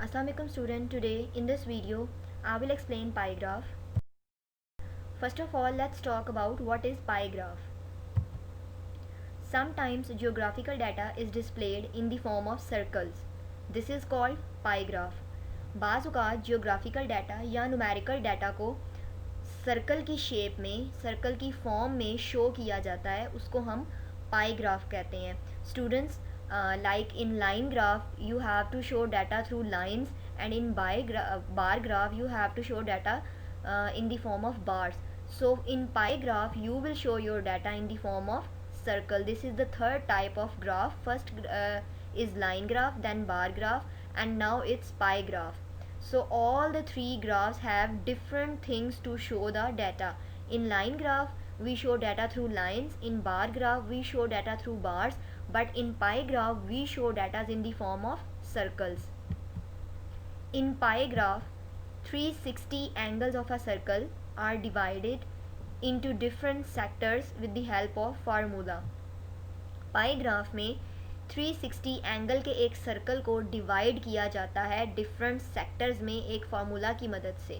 Assalamualaikum student, today in this video I will explain pie graph. First of all, let's talk about what is pie graph. Sometimes geographical data is displayed in the form of circles. This is called pie graph. बाज़ औक़ात geographical data या numerical data को circle की shape में, circle की form में show किया जाता है, उसको हम पाई ग्राफ कहते हैं. Students, like in line graph you have to show data through lines, and in bar graph you have to show data in the form of bars. So in pie graph you will show your data in the form of circle. This is the third type of graph. First is line graph, then bar graph, and now it's pie graph. So all the three graphs have different things to show the data. In line graph we show data through lines, in bar graph we show data through bars, but in pie graph we show data in the form of circles. In pie graph, 360 angles of a circle are divided into different sectors with the help of formula. Pi graph में 360 angle के एक circle को divide किया जाता है different sectors में एक formula की मदद से.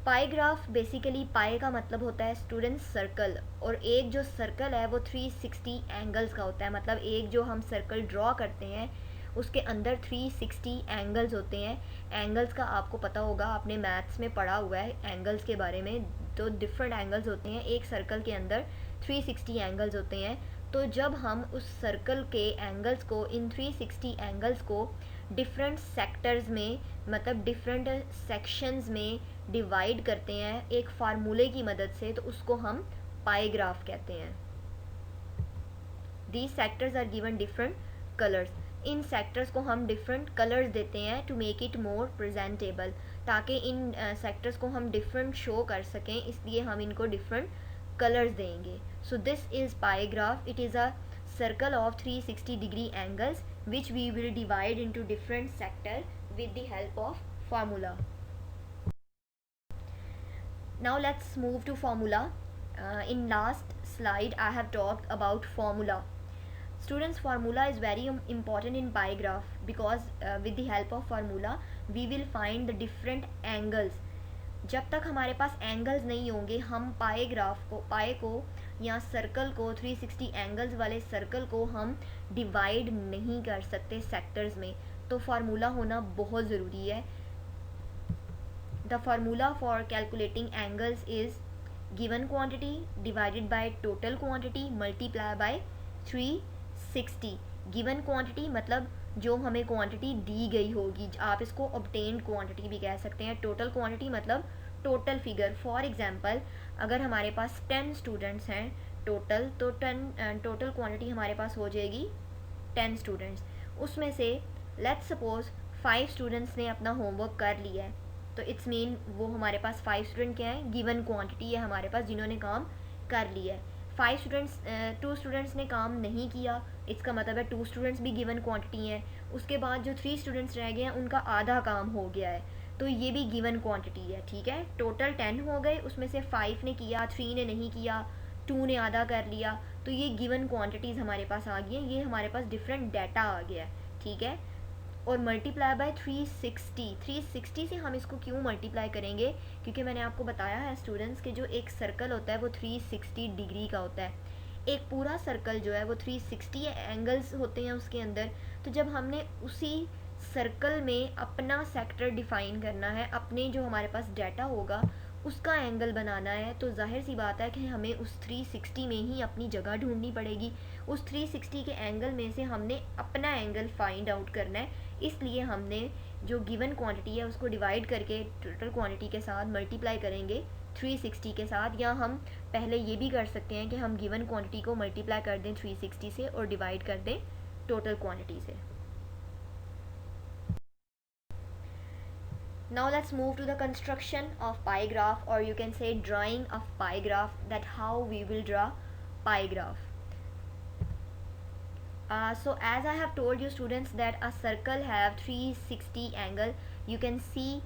पाई ग्राफ बेसिकली पाई का मतलब होता है स्टूडेंट सर्कल, और एक जो सर्कल है वो 360 एंगल्स का होता है. मतलब एक जो हम सर्कल ड्रॉ करते हैं उसके अंदर 360 एंगल्स होते हैं. एंगल्स का आपको पता होगा, आपने मैथ्स में पढ़ा हुआ है एंगल्स के बारे में. तो डिफरेंट एंगल्स होते हैं, एक सर्कल के अंदर 360 एंगल्स होते हैं. तो जब हम उस सर्कल के एंगल्स को, इन 360 एंगल्स को डिफरेंट सेक्टर्स में, मतलब डिफरेंट सेक्शंस में डिवाइड करते हैं एक फार्मूले की मदद से, तो उसको हम पाई ग्राफ कहते हैं. These sectors are given different colours. इन सेक्टर्स को हम डिफरेंट कलर्स देते हैं to make it more presentable, ताकि इन सेक्टर्स को हम डिफरेंट शो कर सकें, इसलिए हम इनको डिफरेंट कलर्स देंगे. So this is pie graph. It is a circle of 360 degree angles which we will divide into different sector with the help of formula. Now let's move to formula. In last slide I have talked about formula. Students, formula is very important in pie graph because with the help of formula we will find the different angles. जब तक हमारे पास angles नहीं होंगे हम पाए graph को, पाए को या सर्कल को, 360 एंगल्स वाले सर्कल को हम डिवाइड नहीं कर सकते सेक्टर्स में. तो फार्मूला होना बहुत ज़रूरी है. The formula for calculating angles is given quantity divided by total quantity multiply by 360. Given quantity मतलब जो हमें क्वांटिटी दी गई होगी, आप इसको ऑब्टेन्ड क्वांटिटी भी कह सकते हैं. टोटल क्वांटिटी मतलब टोटल फिगर. फॉर एग्जांपल अगर हमारे पास 10 स्टूडेंट्स हैं टोटल, तो टोटल क्वांटिटी हमारे पास हो जाएगी 10 स्टूडेंट्स. उसमें से लेट्स सपोज 5 स्टूडेंट्स ने अपना होमवर्क कर लिया है, तो इट्स मीन वो हमारे पास 5 स्टूडेंट क्या है, गिवन क्वांटिटी है हमारे पास जिन्होंने काम कर लिया है. 2 स्टूडेंट्स ने काम नहीं किया, इसका मतलब है 2 स्टूडेंट्स भी गिवन क्वांटिटी हैं. उसके बाद जो 3 स्टूडेंट्स रह गए हैं उनका आधा काम हो गया है, तो ये भी गिवन क्वांटिटी है. ठीक है, टोटल 10 हो गए, उसमें से 5 ने किया, 3 ने नहीं किया, 2 ने आधा कर लिया, तो ये गिवन क्वांटिटीज़ हमारे पास आ गई हैं. ये हमारे पास डिफरेंट डाटा आ गया है. ठीक है, और मल्टीप्लाई बाय 360 से हम इसको क्यों मल्टीप्लाई करेंगे, क्योंकि मैंने आपको बताया है स्टूडेंट्स कि जो एक सर्कल होता है वो 360 डिग्री का होता है. एक पूरा सर्कल जो है वो 360 एंगल्स होते हैं उसके अंदर. तो जब हमने उसी सर्कल में अपना सेक्टर डिफ़ाइन करना है, अपने जो हमारे पास डाटा होगा उसका एंगल बनाना है, तो जाहिर सी बात है कि हमें उस 360 में ही अपनी जगह ढूंढनी पड़ेगी. उस 360 के एंगल में से हमने अपना एंगल फाइंड आउट करना है. इसलिए हमने जो गिवन क्वांटिटी है उसको डिवाइड करके टोटल क्वांटिटी के साथ मल्टीप्लाई करेंगे 360 के साथ. या हम पहले ये भी कर सकते हैं कि हम गिवन क्वांटिटी को मल्टीप्लाई कर दें 360 से और डिवाइड कर दें टोटल क्वांटिटी से. Now let's move to the construction of pie graph, or you can say drawing of pie graph, that how we will draw pie graph. So as I have told you students that a circle have 360 angle. You can see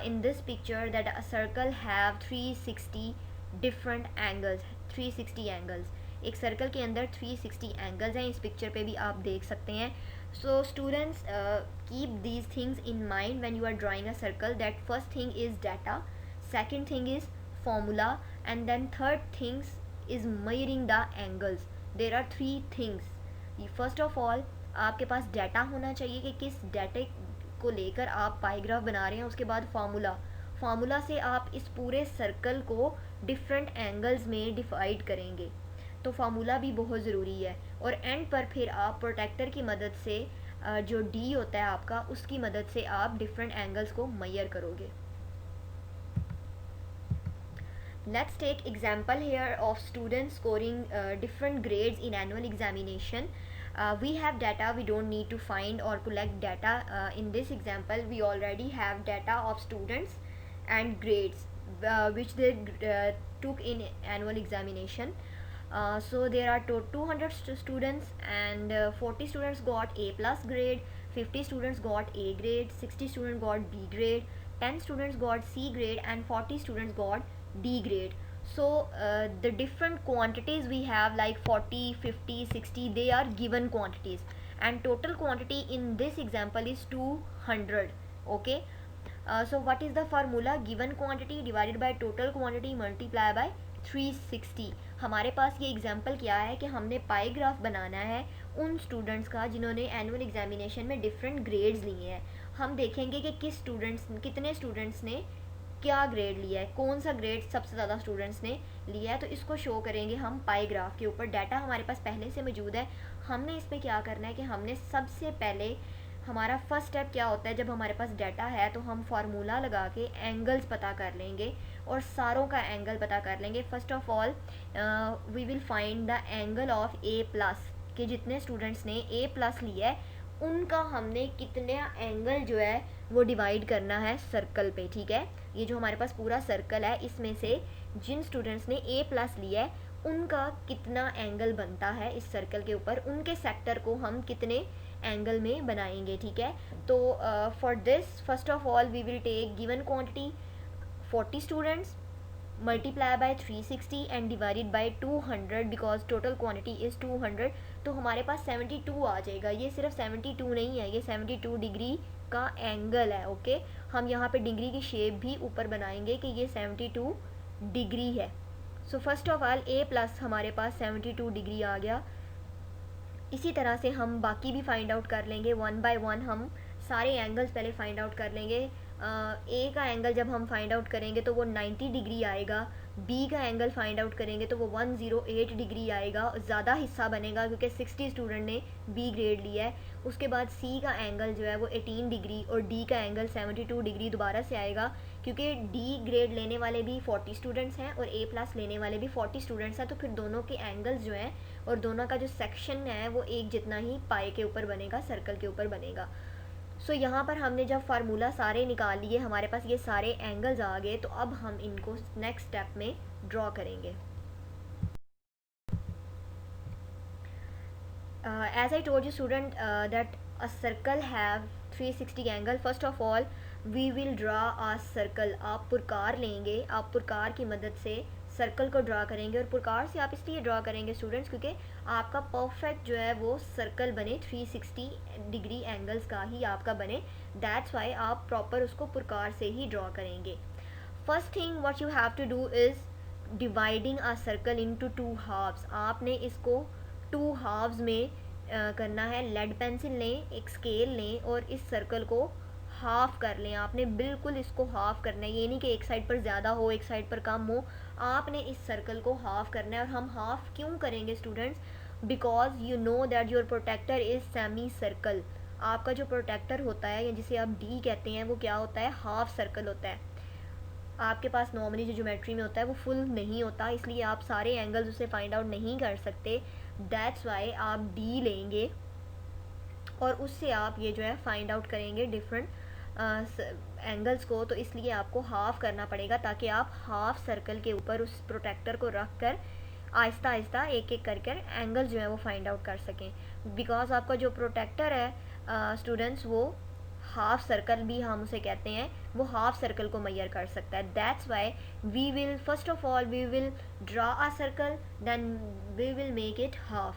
in this picture that a circle have 360 different angles, 360 angles. एक circle के अंदर 360 angles हैं, इस picture पे भी आप देख सकते हैं. So students, keep these things in mind when you are drawing a circle, that first thing is data, second thing is formula, and then third things is measuring the angles. There are three things. First of all आपके पास data होना चाहिए कि किस डाटे को लेकर आप पाईग्राफ बना रहे हैं. उसके बाद फार्मूला, फार्मूला से आप इस पूरे सर्कल को डिफरेंट एंगल्स में डिवाइड करेंगे, तो फार्मूला भी बहुत ज़रूरी है. और एंड पर फिर आप प्रोटेक्टर की मदद से जो डी होता है आपका, उसकी मदद से आप डिफरेंट एंगल्स को मेजर करोगे. Let's take example here of students scoring different grades in annual examination. We have data, we don't need to find or collect data. In this example we already have data of students and grades which they took in annual examination. So there are 200 students, and 40 students got A plus grade, 50 students got A grade, 60 students got B grade, 10 students got C grade, and 40 students got D grade. So the different quantities we have, like 40, 50, 60, they are given quantities, and total quantity in this example is 200. Okay. So what is the formula? Given quantity divided by total quantity multiply by 360. हमारे पास ये example क्या है कि हमने पाई graph बनाना है उन students का जिन्होंने एनुअल एग्जामिनेशन में डिफरेंट ग्रेड्स लिए हैं. हम देखेंगे कि कितने स्टूडेंट्स ने क्या ग्रेड लिया है, कौन सा ग्रेड सबसे ज़्यादा स्टूडेंट्स ने लिया है, तो इसको शो करेंगे हम पाई ग्राफ के ऊपर. डाटा हमारे पास पहले से मौजूद है. हमने इस पर क्या करना है कि हमने सबसे पहले, हमारा फर्स्ट स्टेप क्या होता है, जब हमारे पास डाटा है तो हम फार्मूला लगा के एंगल्स पता कर लेंगे और सारों का एंगल पता कर लेंगे. First of all we will find the angle of A plus, कि जितने स्टूडेंट्स ने ए प्लस लिया है उनका हमने कितने एंगल जो है वो डिवाइड करना है सर्कल पे. ठीक है, ये जो हमारे पास पूरा सर्कल है इसमें से जिन स्टूडेंट्स ने ए प्लस लिया है उनका कितना एंगल बनता है इस सर्कल के ऊपर, उनके सेक्टर को हम कितने एंगल में बनाएंगे. ठीक है, तो for this first of all we will take given quantity 40 students multiply by 360 and divided by 200 because total quantity is 200. तो हमारे पास 72 आ जाएगा. ये सिर्फ 72 नहीं है, ये 72 डिग्री का एंगल है. ओके, हम यहाँ पे डिग्री की शेप भी ऊपर बनाएंगे कि ये 72 डिग्री है. So first of all A plus हमारे पास 72 डिग्री आ गया. इसी तरह से हम बाकी भी फाइंड आउट कर लेंगे वन बाय वन. हम सारे एंगल्स पहले फाइंड आउट कर लेंगे. ए का एंगल जब हम फाइंड आउट करेंगे तो वो 90 डिग्री आएगा. बी का एंगल फाइंड आउट करेंगे तो वो 108 डिग्री आएगा. ज़्यादा हिस्सा बनेगा क्योंकि 60 स्टूडेंट ने बी ग्रेड लिया है. उसके बाद सी का एंगल जो है वो 18 डिग्री और डी का एंगल 72 डिग्री दोबारा से आएगा क्योंकि डी ग्रेड लेने वाले भी 40 स्टूडेंट्स हैं और ए प्लस लेने वाले भी 40 स्टूडेंट्स हैं. तो फिर दोनों के एंगल्स जो हैं और दोनों का जो सेक्शन है वो एक जितना ही पाए के ऊपर बनेगा, सर्कल के ऊपर बनेगा. सो यहाँ पर हमने जब फार्मूला सारे निकाल लिए, हमारे पास ये सारे एंगल्स आ गए, तो अब हम इनको नेक्स्ट स्टेप में ड्रॉ करेंगे. As I told you student that a circle have 360 angle. First of all we will draw a circle. आप पुरकार लेंगे, आप पुरकार की मदद से सर्कल को ड्रा करेंगे. और पुरकार से आप इसलिए ड्रा करेंगे स्टूडेंट्स क्योंकि आपका परफेक्ट जो है वो सर्कल बने, 360 डिग्री एंगल्स का ही आपका बने. दैट्स वाई आप प्रॉपर उसको पुरकार से ही ड्रॉ करेंगे. First thing what you have to do is dividing a circle into 2 halves. आपने इसको 2 हाफ्स में करना है. लेड पेंसिल लें, एक स्केल लें और इस सर्कल को हाफ़ कर लें. आपने बिल्कुल इसको हाफ़ करना है. ये नहीं कि एक साइड पर ज़्यादा हो एक साइड पर कम हो, आपने इस सर्कल को हाफ़ करना है. और हम हाफ़ क्यों करेंगे students? Because you know that your protractor is semi circle. आपका जो प्रोटेक्टर होता है या जिसे आप डी कहते हैं वो क्या होता है? हाफ़ सर्कल होता है. आपके पास नॉर्मली जो ज्योमेट्री में होता है वो फुल नहीं होता, इसलिए आप सारे एंगल्स उसे फाइंड आउट नहीं कर सकते. दैट्स वाई आप डी लेंगे और उससे आप ये जो है फाइंड आउट करेंगे डिफरेंट एंगल्स को. तो इसलिए आपको हाफ़ करना पड़ेगा ताकि आप हाफ़ सर्कल के ऊपर उस प्रोटेक्टर को रख कर आहिस्ता आहिस्ता एक एक करके एंगल्स जो है वो फाइंड आउट कर सकें. बिकॉज आपका जो प्रोटेक्टर है स्टूडेंट्स वो हाफ सर्कल भी हम उसे कहते हैं, वो हाफ सर्कल को मेजर कर सकता है. That's why we will first of all we will draw a circle, then we will make it half.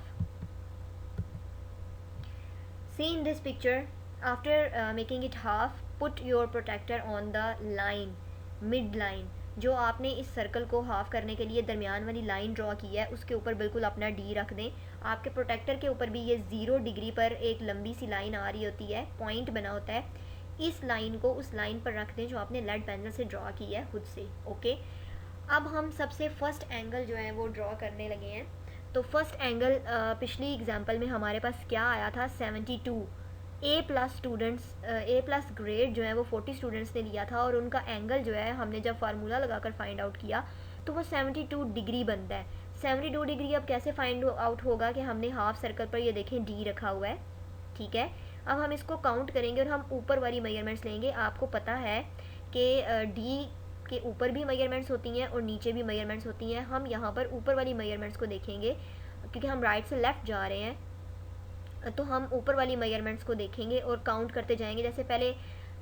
See in this picture, after making it half, put your protector on the line, mid line. जो आपने इस circle को half करने के लिए दरमियान वाली line draw की है उसके ऊपर बिल्कुल अपना डी रख दें. आपके प्रोटेक्टर के ऊपर भी ये 0 डिग्री पर एक लंबी सी लाइन आ रही होती है, पॉइंट बना होता है. इस लाइन को उस लाइन पर रख दें जो आपने लेड पेंसिल से ड्रॉ की है खुद से. ओके, अब हम सबसे फर्स्ट एंगल जो है वो ड्रॉ करने लगे हैं. तो फर्स्ट एंगल पिछली एग्जांपल में हमारे पास क्या आया था, 72. ए प्लस स्टूडेंट्स, ए प्लस ग्रेड जो है वो 40 स्टूडेंट्स ने लिया था और उनका एंगल जो है हमने जब फार्मूला लगाकर फाइंड आउट किया तो वो 72 डिग्री बनता है. 72 डिग्री अब कैसे फाइंड आउट होगा कि हमने हाफ सर्कल पर ये देखें डी रखा हुआ है. ठीक है, अब हम इसको काउंट करेंगे और हम ऊपर वाली मेजरमेंट्स लेंगे. आपको पता है कि डी के ऊपर भी मेजरमेंट्स होती हैं और नीचे भी मेजरमेंट्स होती हैं. हम यहाँ पर ऊपर वाली मेजरमेंट्स को देखेंगे क्योंकि हम राइट से लेफ़्ट जा रहे हैं, तो हम ऊपर वाली मेजरमेंट्स को देखेंगे और काउंट करते जाएंगे. जैसे पहले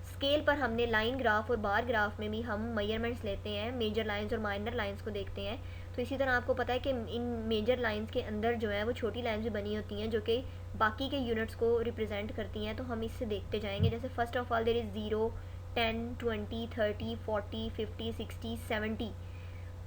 स्केल पर हमने लाइन ग्राफ और बार ग्राफ में भी हम मेजरमेंट्स लेते हैं, मेजर लाइंस और माइनर लाइंस को देखते हैं. तो इसी तरह आपको पता है कि इन मेजर लाइंस के अंदर जो है वो छोटी लाइंस भी बनी होती हैं जो कि बाकी के यूनिट्स को रिप्रेजेंट करती हैं. तो हम इससे देखते जाएंगे. जैसे first of all there is 0, 10, 20, 30, 40, 50, 60, 70.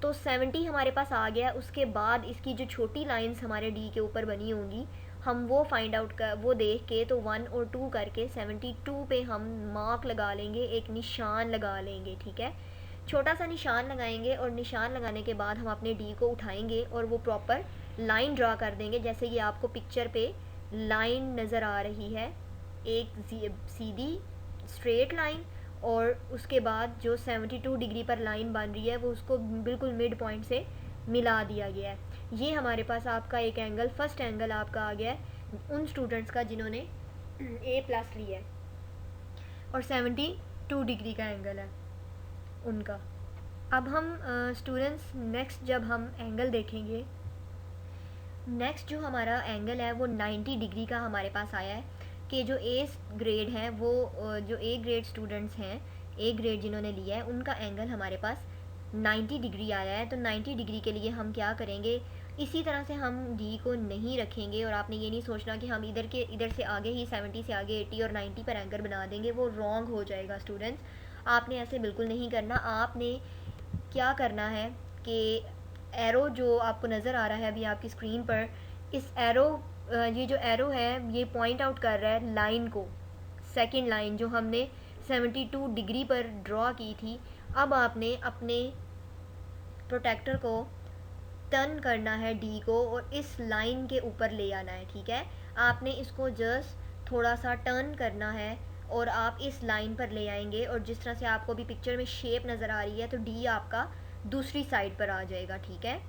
तो 70 हमारे पास आ गया. उसके बाद इसकी जो छोटी लाइंस हमारे डी के ऊपर बनी होंगी हम वो फाइंड आउट कर, वो देख के तो 1 और 2 करके 72 पे हम मार्क लगा लेंगे, एक निशान लगा लेंगे. ठीक है, छोटा सा निशान लगाएंगे और निशान लगाने के बाद हम अपने डी को उठाएंगे और वो प्रॉपर लाइन ड्रा कर देंगे. जैसे कि आपको पिक्चर पे लाइन नज़र आ रही है, एक सीधी स्ट्रेट लाइन, और उसके बाद जो 72 डिग्री पर लाइन बन रही है वो उसको बिल्कुल मिड पॉइंट से मिला दिया गया है. ये हमारे पास आपका एक एंगल, फर्स्ट एंगल आपका आ गया है उन स्टूडेंट्स का जिन्होंने ए प्लस लिया है और 72 डिग्री का एंगल है उनका. अब हम स्टूडेंट्स नेक्स्ट जब हम एंगल देखेंगे, नेक्स्ट जो हमारा एंगल है वो 90 डिग्री का हमारे पास आया है कि जो ए ग्रेड हैं वो जो ए ग्रेड स्टूडेंट्स हैं, ए ग्रेड जिन्होंने लिया है उनका एंगल हमारे पास 90 डिग्री आया है. तो 90 डिग्री के लिए हम क्या करेंगे, इसी तरह से हम डी को नहीं रखेंगे. और आपने ये नहीं सोचना कि हम इधर से आगे ही 70 से आगे 80 और 90 पर एंगल बना देंगे, वो रॉन्ग हो जाएगा स्टूडेंट्स. आपने ऐसे बिल्कुल नहीं करना. आपने क्या करना है कि एरो जो आपको नज़र आ रहा है अभी आपकी स्क्रीन पर, इस एरो, ये जो एरो है ये पॉइंट आउट कर रहा है लाइन को, सेकंड लाइन जो हमने 72 डिग्री पर ड्रॉ की थी. अब आपने अपने प्रोटेक्टर को टर्न करना है डी को और इस लाइन के ऊपर ले आना है. ठीक है, आपने इसको जस्ट थोड़ा सा टर्न करना है और आप इस लाइन पर ले आएंगे और जिस तरह से आपको भी पिक्चर में शेप नज़र आ रही है तो डी आपका दूसरी साइड पर आ जाएगा. ठीक है,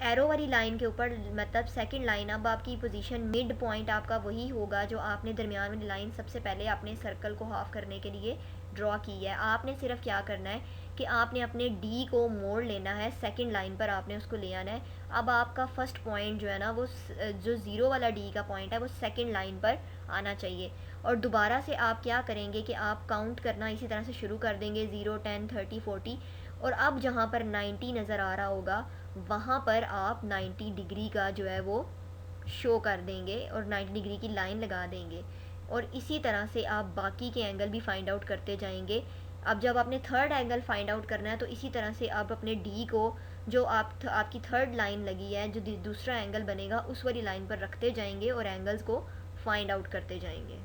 एरो वाली लाइन के ऊपर, मतलब सेकंड लाइन. अब आपकी पोजीशन मिड पॉइंट आपका वही होगा जो आपने दरमियान वाली लाइन सबसे पहले अपने सर्कल को हाफ करने के लिए ड्रॉ की है. आपने सिर्फ क्या करना है कि आपने अपने डी को मोड़ लेना है, सेकंड लाइन पर आपने उसको ले आना है. अब आपका फर्स्ट पॉइंट जो है ना वो जो ज़ीरो वाला डी का पॉइंट है वो सेकंड लाइन पर आना चाहिए. और दोबारा से आप क्या करेंगे कि आप काउंट करना इसी तरह से शुरू कर देंगे, 0, 10, 30, 40. और अब जहाँ पर 90 नज़र आ रहा होगा वहाँ पर आप 90 डिग्री का जो है वो शो कर देंगे और 90 डिग्री की लाइन लगा देंगे. और इसी तरह से आप बाकी के एंगल भी फाइंड आउट करते जाएंगे. अब जब आपने थर्ड एंगल फाइंड आउट करना है तो इसी तरह से आप अपने डी को जो आपकी थर्ड लाइन लगी है, जो दूसरा एंगल बनेगा उस वाली लाइन पर रखते जाएंगे और एंगल्स को फाइंड आउट करते जाएंगे.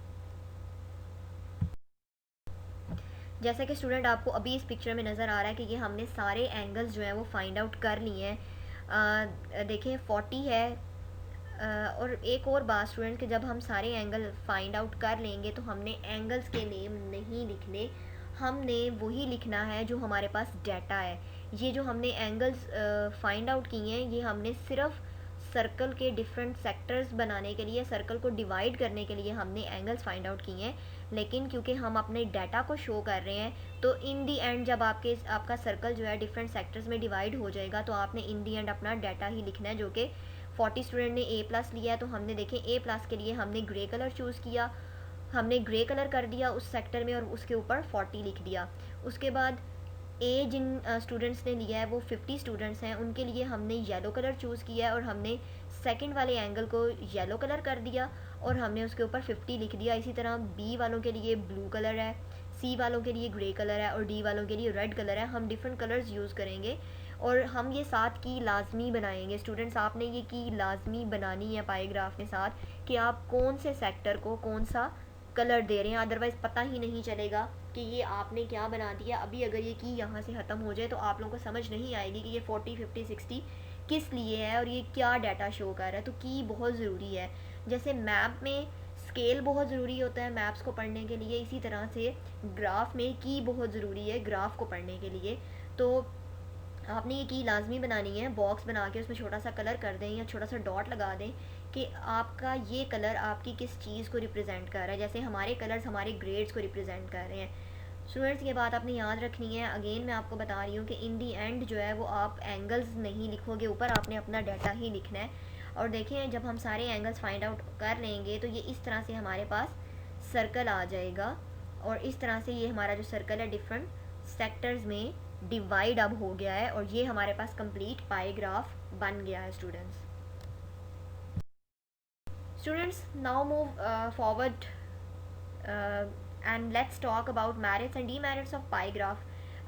जैसा कि स्टूडेंट आपको अभी इस पिक्चर में नज़र आ रहा है कि ये हमने सारे एंगल्स जो हैं वो फाइंड आउट कर लिए हैं. देखें 40 है. और एक और बात स्टूडेंट कि जब हम सारे एंगल फाइंड आउट कर लेंगे तो हमने एंगल्स के नेम नहीं लिखने, हमने वही लिखना है जो हमारे पास डाटा है. ये जो हमने एंगल्स फाइंड आउट किए हैं ये हमने सिर्फ सर्कल के डिफरेंट सेक्टर्स बनाने के लिए, सर्कल को डिवाइड करने के लिए हमने एंगल्स फाइंड आउट किए हैं. लेकिन क्योंकि हम अपने डाटा को शो कर रहे हैं तो इन दी एंड जब आपका सर्कल जो है डिफरेंट सेक्टर्स में डिवाइड हो जाएगा तो आपने इन दी एंड अपना डाटा ही लिखना है. जो कि 40 स्टूडेंट ने ए प्लस लिया है तो हमने देखें ए प्लस के लिए हमने ग्रे कलर चूज़ किया, हमने ग्रे कलर कर दिया उस सेक्टर में और उसके ऊपर 40 लिख दिया. उसके बाद ए जिन स्टूडेंट्स ने लिया है वो 50 स्टूडेंट्स हैं, उनके लिए हमने येलो कलर चूज़ किया है और हमने सेकंड वाले एंगल को येलो कलर कर दिया. और हमने उसके ऊपर 50 लिख दिया। इसी तरह बी वालों के लिए ब्लू कलर है, सी वालों के लिए ग्रे कलर है और डी वालों के लिए रेड कलर है। हम डिफरेंट कलर्स यूज़ करेंगे और हम ये 7 की लाजमी बनाएंगे। स्टूडेंट्स, आपने ये की लाजमी बनानी है पाईग्राफ के साथ कि आप कौन से सेक्टर को कौन सा कलर दे रहे हैं, अदरवाइज़ पता ही नहीं चलेगा कि ये आपने क्या बना दिया। अभी अगर ये की यहाँ से ख़त्म हो जाए तो आप लोगों को समझ नहीं आएगी कि ये 40, 50, 60 किस लिए है और ये क्या डाटा शो कर रहा है। तो की बहुत ज़रूरी है। जैसे मैप में स्केल बहुत ज़रूरी होता है मैप्स को पढ़ने के लिए, इसी तरह से ग्राफ में की बहुत ज़रूरी है ग्राफ को पढ़ने के लिए। तो आपने ये की लाजमी बनानी है, बॉक्स बना के उसमें छोटा सा कलर कर दें या छोटा सा डॉट लगा दें कि आपका ये कलर आपकी किस चीज़ को रिप्रेजेंट कर रहा है। जैसे हमारे कलर्स हमारे ग्रेड्स को रिप्रेजेंट कर रहे हैं। स्टूडेंट्स, ये बात आपने याद रखनी है। अगेन मैं आपको बता रही हूँ कि इन दी एंड जो है वो आप एंगल्स नहीं लिखोगे ऊपर, आपने अपना डाटा ही लिखना है। और देखें, जब हम सारे एंगल्स फाइंड आउट कर लेंगे तो ये इस तरह से हमारे पास सर्कल आ जाएगा और इस तरह से ये हमारा जो सर्कल है डिफरेंट सेक्टर्स में डिवाइड अब हो गया है और ये हमारे पास कंप्लीट पाईग्राफ बन गया है। Students now move forward and let's talk about merits and demerits of pie graph.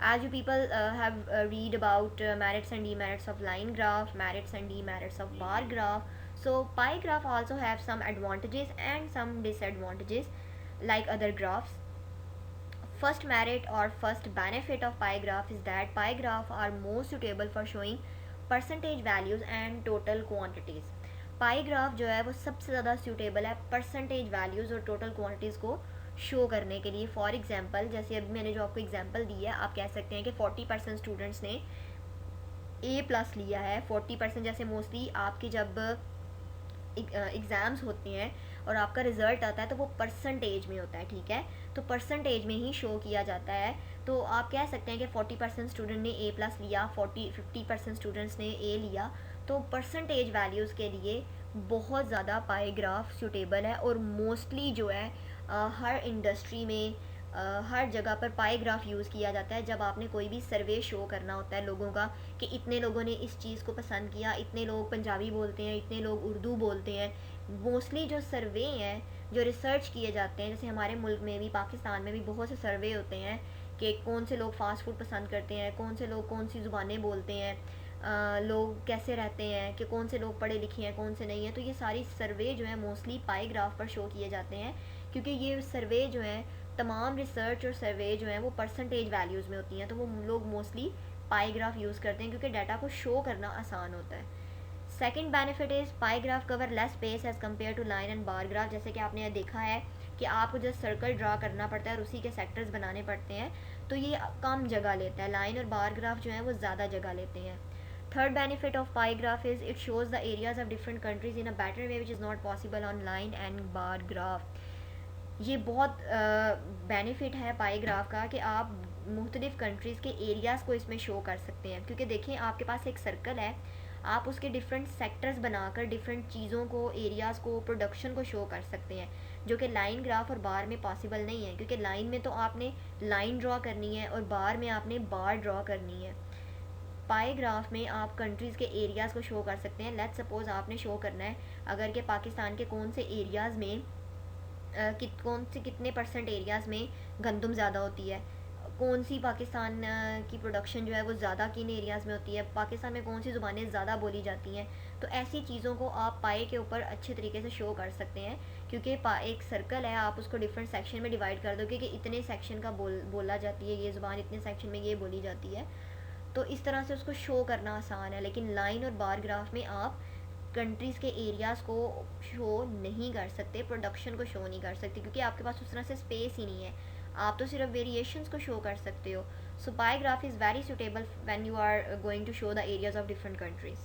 As you people have read about merits and demerits of line graph, merits and demerits of bar graph. So pie graph also have some advantages and some disadvantages like other graphs. First merit or first benefit of pie graph is that pie graph are more suitable for showing percentage values and total quantities. Pi graph जो है वो सबसे ज़्यादा suitable है percentage values और total quantities को show करने के लिए। फॉर एग्जांपल, जैसे अभी मैंने जो आपको एग्जांपल दी है, आप कह सकते हैं कि 40% स्टूडेंट्स ने ए प्लस लिया है। 40% जैसे मोस्टली आपकी जब एग्ज़ाम्स होते हैं और आपका रिज़ल्ट आता है तो वो परसेंटेज में होता है, ठीक है। तो परसेंटेज में ही शो किया जाता है। तो आप कह सकते हैं कि 40% स्टूडेंट ने ए प्लस लिया, 50% स्टूडेंट्स ने ए लिया। तो परसेंटेज वैल्यूज़ के लिए बहुत ज़्यादा पाई ग्राफ सूटेबल है और मोस्टली जो है हर इंडस्ट्री में हर जगह पर पाई ग्राफ यूज़ किया जाता है जब आपने कोई भी सर्वे शो करना होता है लोगों का कि इतने लोगों ने इस चीज़ को पसंद किया, इतने लोग पंजाबी बोलते हैं, इतने लोग उर्दू बोलते हैं। मोस्टली जो सर्वे हैं, जो रिसर्च किए जाते हैं, जैसे हमारे मुल्क में भी पाकिस्तान में भी बहुत से सर्वे होते हैं कि कौन से लोग फ़ास्ट फूड पसंद करते हैं, कौन से लोग कौन सी ज़ुबानें बोलते हैं, लोग कैसे रहते हैं, कि कौन से लोग पढ़े लिखे हैं कौन से नहीं हैं। तो ये सारी सर्वे जो है मोस्टली पाई ग्राफ पर शो किए जाते हैं क्योंकि ये सर्वे जो हैं तमाम रिसर्च और सर्वे जो हैं वो परसेंटेज वैल्यूज़ में होती हैं। तो वो लोग मोस्टली पाई ग्राफ यूज़ करते हैं क्योंकि डाटा को शो करना आसान होता है। Second benefit is pie graph cover less space as compare to line and bar graph. जैसे कि आपने देखा है कि आपको जस्ट सर्कल ड्रा करना पड़ता है और उसी के सेक्टर्स बनाने पड़ते हैं, तो ये कम जगह लेता है। लाइन और बार ग्राफ जो है वो ज़्यादा जगह लेते हैं। Third benefit of pie graph is it shows the areas of different countries in a better way which is not possible on line and bar graph. ये बहुत बेनिफिट है पाई ग्राफ का कि आप मुख्तलिफ़ कंट्रीज़ के एरियाज़ को इसमें शो कर सकते हैं। क्योंकि देखें, आपके पास एक सर्कल है, आप उसके डिफरेंट सेक्टर्स बनाकर डिफरेंट चीज़ों को, एरियाज़ को, प्रोडक्शन को शो कर सकते हैं, जो कि लाइन ग्राफ और बार में पॉसिबल नहीं है। क्योंकि लाइन में तो आपने लाइन ड्रॉ करनी है और बार में आपने बार ड्रॉ करनी है। पाई ग्राफ में आप कंट्रीज़ के एरियाज़ को शो कर सकते हैं। लेट्स सपोज़ आपने शो करना है अगर कि पाकिस्तान के कौन से एरियाज़ में कौन से कितने परसेंट एरियाज़ में गंदम ज़्यादा होती है, कौन सी पाकिस्तान की प्रोडक्शन जो है वो ज़्यादा किन एरियाज़ में होती है, पाकिस्तान में कौन सी ज़ुबानें ज़्यादा बोली जाती हैं। तो ऐसी चीज़ों को आप पाए के ऊपर अच्छे तरीके से शो कर सकते हैं क्योंकि एक सर्कल है, आप उसको डिफरेंट सेक्शन में डिवाइड कर दोगे कि इतने सेक्शन का बोला जाती है ये ज़ुबान, इतने सेक्शन में ये बोली जाती है। तो इस तरह से उसको शो करना आसान है। लेकिन लाइन और बार ग्राफ में आप कंट्रीज़ के एरियाज़ को शो नहीं कर सकते, प्रोडक्शन को शो नहीं कर सकते क्योंकि आपके पास उस तरह से स्पेस ही नहीं है। आप तो सिर्फ वेरिएशंस को शो कर सकते हो। So pie graph is very suitable when you are going to show the areas of different countries.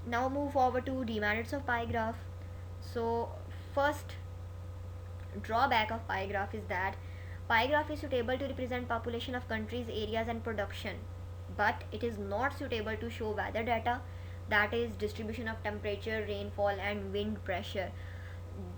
Now move forward to demerits of pie graph. So first drawback of pie graph is that pie graph is suitable to represent population of countries, areas and production, but it is not suitable to show weather data, that is distribution of temperature, rainfall and wind pressure.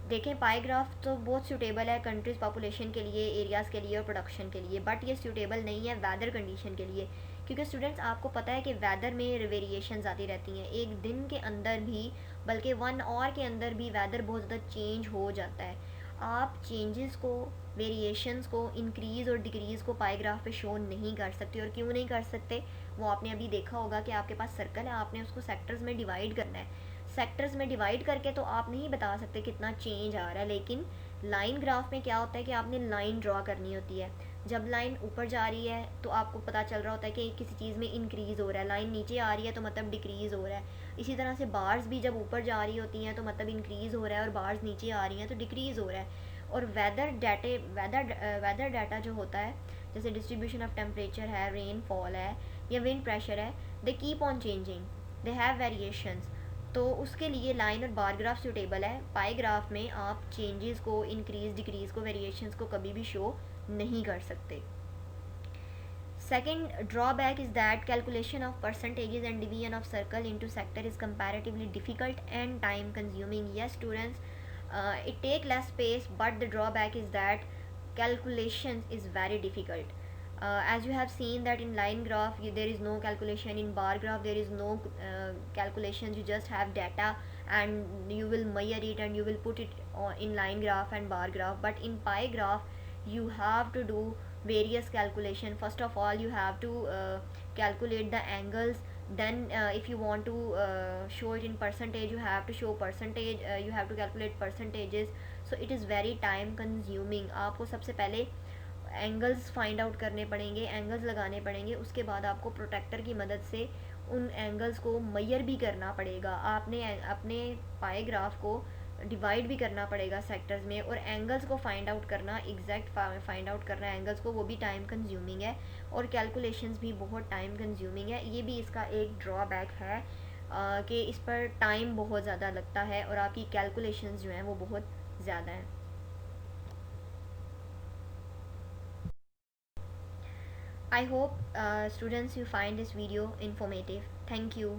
देखें, पाईग्राफ तो बहुत suitable है countries population के लिए, areas के लिए और production के लिए, बट ये सूटेबल नहीं है वेदर कंडीशन के लिए, क्योंकि स्टूडेंट्स आपको पता है कि वेदर में वेरिएशंस आती रहती हैं, एक दिन के अंदर भी, बल्कि 1 आवर के अंदर भी वेदर बहुत ज़्यादा चेंज हो जाता है। आप चेंजेस को, वेरिएशंस को, इंक्रीज़ और डिक्रीज़ को पाईग्राफ पे शो नहीं कर सकते। और क्यों नहीं कर सकते, वो आपने अभी देखा होगा कि आपके पास सर्कल है, आपने उसको सेक्टर्स में डिवाइड करना है। सेक्टर्स में डिवाइड करके तो आप नहीं बता सकते कितना चेंज आ रहा है, लेकिन लाइन ग्राफ में क्या होता है कि आपने लाइन ड्रॉ करनी होती है। जब लाइन ऊपर जा रही है तो आपको पता चल रहा होता है कि किसी चीज़ में इंक्रीज़ हो रहा है, लाइन नीचे आ रही है तो मतलब डिक्रीज़ हो रहा है। इसी तरह से बार्स भी जब ऊपर जा रही होती हैं तो मतलब इंक्रीज़ हो रहा है, और बार्स नीचे आ रही हैं तो डिक्रीज़ हो रहा है। और वेदर डाटा जो होता है, जैसे डिस्ट्रीब्यूशन ऑफ टेम्परेचर है, रेनफॉल है, या विंड प्रेशर है, they keep on changing, they have variations. तो उसके लिए लाइन और बार ग्राफ सूटेबल है। पाई ग्राफ में आप चेंजेस को, इंक्रीज डिक्रीज को, वेरिएशंस को कभी भी शो नहीं कर सकते। Second drawback is that calculation of percentages and division of circle into sector is comparatively difficult and time consuming. Yes students, it take less space, but the drawback is that calculations is very difficult. As you have seen that in line graph there is no calculation, in bar graph there is no calculations, you just have data and you will measure it and you will put it in line graph and bar graph. But in pie graph you have to do various calculation. First of all you have to calculate the angles, then if you want to show it in percentage, you have to show percentage, you have to calculate percentages. So it is very time consuming. आपको सबसे पहले angles find out करने पड़ेंगे, angles लगाने पड़ेंगे, उसके बाद आपको प्रोटेक्टर की मदद से उन एंगल्स को मेजर भी करना पड़ेगा। आपने अपने पाए ग्राफ को डिवाइड भी करना पड़ेगा सेक्टर्स में, और एंगल्स को फाइंड आउट करना, एग्जैक्ट फाइंड आउट करना एंगल्स को, वो भी टाइम कंज्यूमिंग है, और कैलकुलेशंस भी बहुत टाइम कंज्यूमिंग है। ये भी इसका एक ड्रॉबैक है कि इस पर टाइम बहुत ज़्यादा लगता है और आपकी कैलकुलेशंस जो हैं वो बहुत ज़्यादा हैं। I hope students you find this video informative. Thank you.